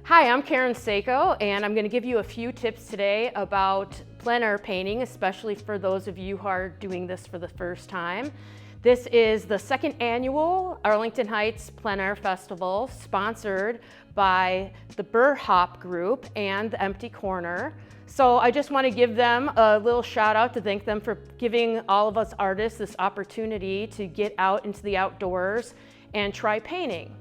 Hi, I'm Karen Sako, and I'm going to give you a few tips today about plein air painting, especially for those of you who are doing this for the first time. This is the second annual Arlington Heights Plein Air Festival, sponsored by the Burr Hop Group and the Empty Corner. So I just want to give them a little shout out to thank them for giving all of us artists this opportunity to get out into the outdoors and try painting.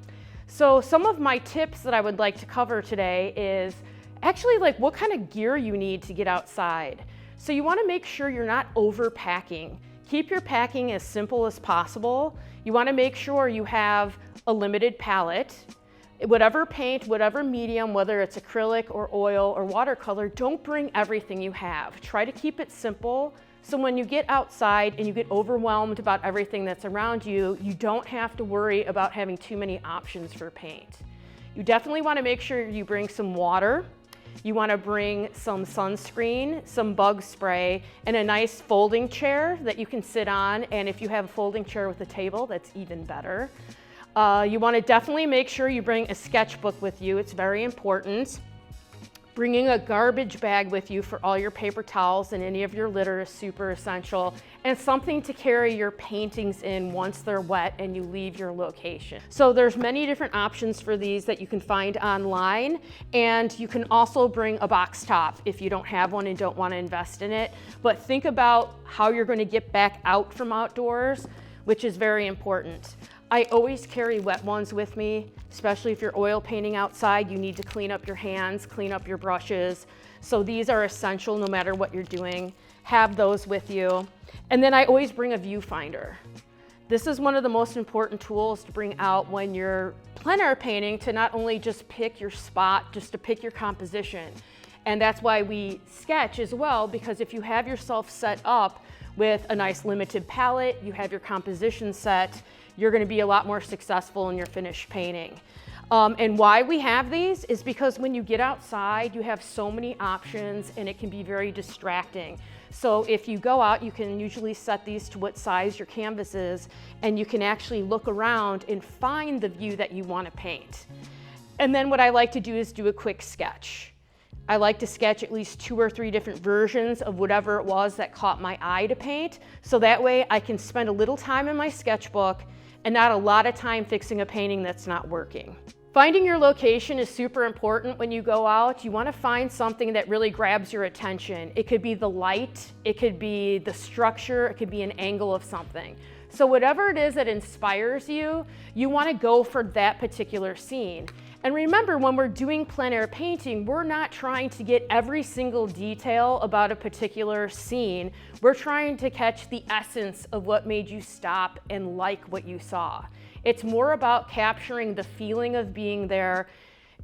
So some of my tips that I would like to cover today is actually like what kind of gear you need to get outside. So you want to make sure you're not overpacking. Keep your packing as simple as possible. You want to make sure you have a limited palette. Whatever paint, whatever medium, whether it's acrylic or oil or watercolor, don't bring everything you have. Try to keep it simple, so when you get outside and you get overwhelmed about everything that's around you, you don't have to worry about having too many options for paint. You definitely want to make sure you bring some water. You want to bring some sunscreen, some bug spray, and a nice folding chair that you can sit on. And if you have a folding chair with a table, that's even better. You want to definitely make sure you bring a sketchbook with you. It's very important. Bringing a garbage bag with you for all your paper towels and any of your litter is super essential, and something to carry your paintings in once they're wet and you leave your location. So there's many different options for these that you can find online, and you can also bring a box top if you don't have one and don't want to invest in it. But think about how you're going to get back out from outdoors, which is very important. I always carry wet ones with me, especially if you're oil painting outside. You need to clean up your hands, clean up your brushes. So these are essential no matter what you're doing. Have those with you. And then I always bring a viewfinder. This is one of the most important tools to bring out when you're plein air painting, to not only just pick your spot, just to pick your composition. And that's why we sketch as well, because if you have yourself set up with a nice limited palette, you have your composition set, you're going to be a lot more successful in your finished painting. And why we have these is because when you get outside, you have so many options and it can be very distracting. So if you go out, you can usually set these to what size your canvas is, and you can actually look around and find the view that you want to paint. And then what I like to do is do a quick sketch. I like to sketch at least 2 or 3 different versions of whatever it was that caught my eye to paint. So that way I can spend a little time in my sketchbook and not a lot of time fixing a painting that's not working. Finding your location is super important when you go out. You want to find something that really grabs your attention. It could be the light, it could be the structure, it could be an angle of something. So whatever it is that inspires you, you want to go for that particular scene. And remember, when we're doing plein air painting, we're not trying to get every single detail about a particular scene. We're trying to catch the essence of what made you stop and like what you saw. It's more about capturing the feeling of being there,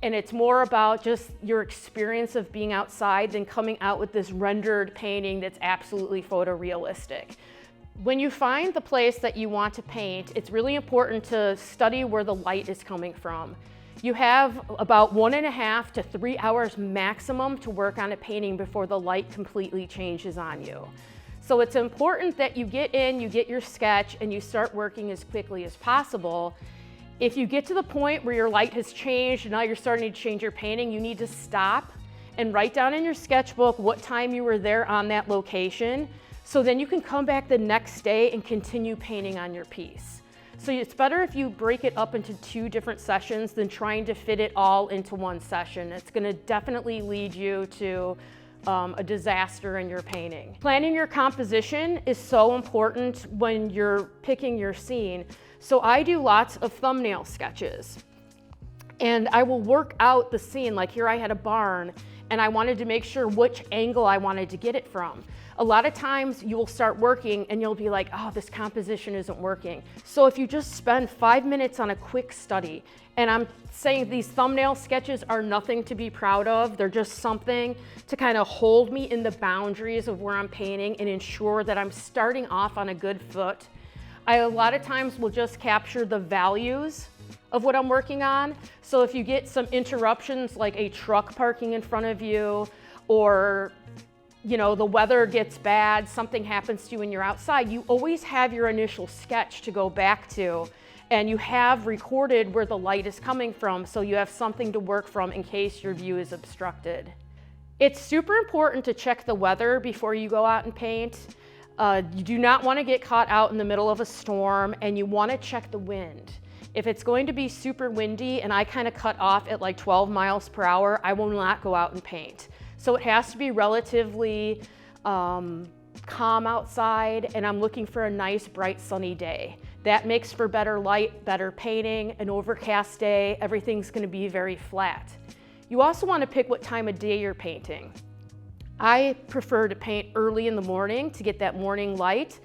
and it's more about just your experience of being outside than coming out with this rendered painting that's absolutely photorealistic. When you find the place that you want to paint, it's really important to study where the light is coming from. You have about 1.5 to 3 hours maximum to work on a painting before the light completely changes on you. So it's important that you get in, you get your sketch, and you start working as quickly as possible. If you get to the point where your light has changed and now you're starting to change your painting, you need to stop and write down in your sketchbook what time you were there on that location, so then you can come back the next day and continue painting on your piece. So it's better if you break it up into 2 different sessions than trying to fit it all into one session. It's going to definitely lead you to a disaster in your painting. Planning your composition is so important when you're picking your scene. So I do lots of thumbnail sketches, and I will work out the scene. Like here I had a barn, and I wanted to make sure which angle I wanted to get it from. A lot of times you will start working and you'll be like, oh, this composition isn't working. So if you just spend 5 minutes on a quick study, and I'm saying these thumbnail sketches are nothing to be proud of, they're just something to kind of hold me in the boundaries of where I'm painting and ensure that I'm starting off on a good foot. I a lot of times will just capture the values of what I'm working on. So if you get some interruptions like a truck parking in front of you, or the weather gets bad, something happens to you when you're outside, you always have your initial sketch to go back to and you have recorded where the light is coming from, so you have something to work from in case your view is obstructed. It's super important to check the weather before you go out and paint. You do not want to get caught out in the middle of a storm, and you want to check the wind. If it's going to be super windy and I kind of cut off at like 12 miles per hour, I will not go out and paint. So it has to be relatively calm outside, and I'm looking for a nice, bright, sunny day. That makes for better light, better painting. An overcast day, everything's going to be very flat. You also want to pick what time of day you're painting. I prefer to paint early in the morning to get that morning light.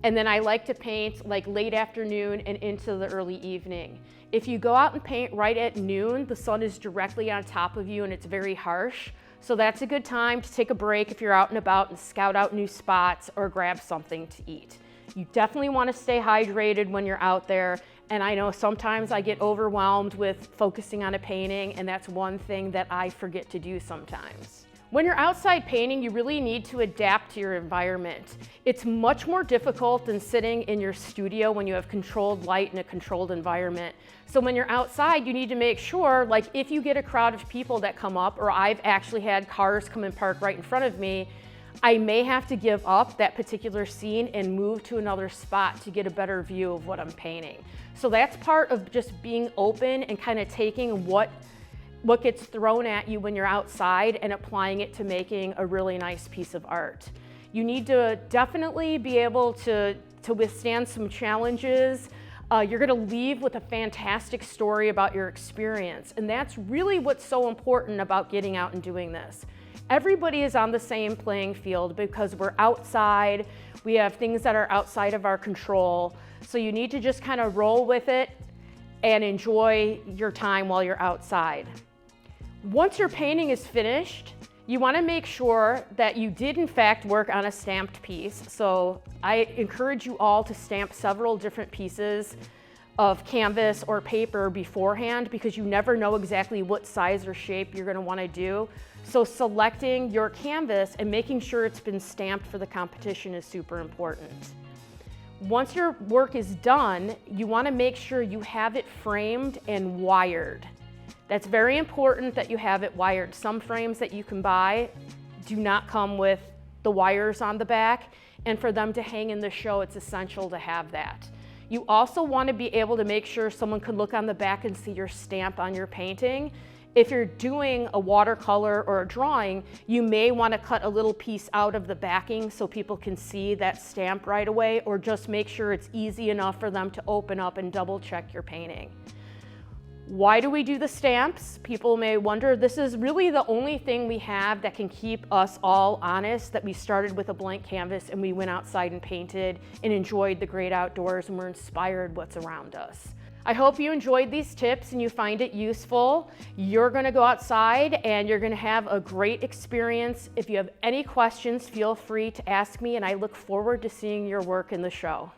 And then I like to paint like late afternoon and into the early evening. If you go out and paint right at noon, the sun is directly on top of you and it's very harsh. So that's a good time to take a break if you're out and about and scout out new spots or grab something to eat. You definitely want to stay hydrated when you're out there. And I know sometimes I get overwhelmed with focusing on a painting, and that's one thing that I forget to do sometimes. When you're outside painting, you really need to adapt to your environment. It's much more difficult than sitting in your studio when you have controlled light in a controlled environment. So when you're outside, you need to make sure, like if you get a crowd of people that come up, or I've actually had cars come and park right in front of me, I may have to give up that particular scene and move to another spot to get a better view of what I'm painting. So that's part of just being open and kind of taking what gets thrown at you when you're outside and applying it to making a really nice piece of art. You need to definitely be able to withstand some challenges. You're gonna leave with a fantastic story about your experience, and that's really what's so important about getting out and doing this. Everybody is on the same playing field because we're outside, we have things that are outside of our control, so you need to just kind of roll with it and enjoy your time while you're outside. Once your painting is finished, you want to make sure that you did in fact work on a stamped piece. So I encourage you all to stamp several different pieces of canvas or paper beforehand, because you never know exactly what size or shape you're going to want to do. So selecting your canvas and making sure it's been stamped for the competition is super important. Once your work is done, you want to make sure you have it framed and wired. That's very important that you have it wired. Some frames that you can buy do not come with the wires on the back, and for them to hang in the show, it's essential to have that. You also want to be able to make sure someone can look on the back and see your stamp on your painting. If you're doing a watercolor or a drawing, you may want to cut a little piece out of the backing so people can see that stamp right away, or just make sure it's easy enough for them to open up and double check your painting. Why do we do the stamps? People may wonder. This is really the only thing we have that can keep us all honest, that we started with a blank canvas and we went outside and painted and enjoyed the great outdoors and we're inspired what's around us. I hope you enjoyed these tips and you find it useful. You're going to go outside and you're going to have a great experience. If you have any questions, feel free to ask me, and I look forward to seeing your work in the show.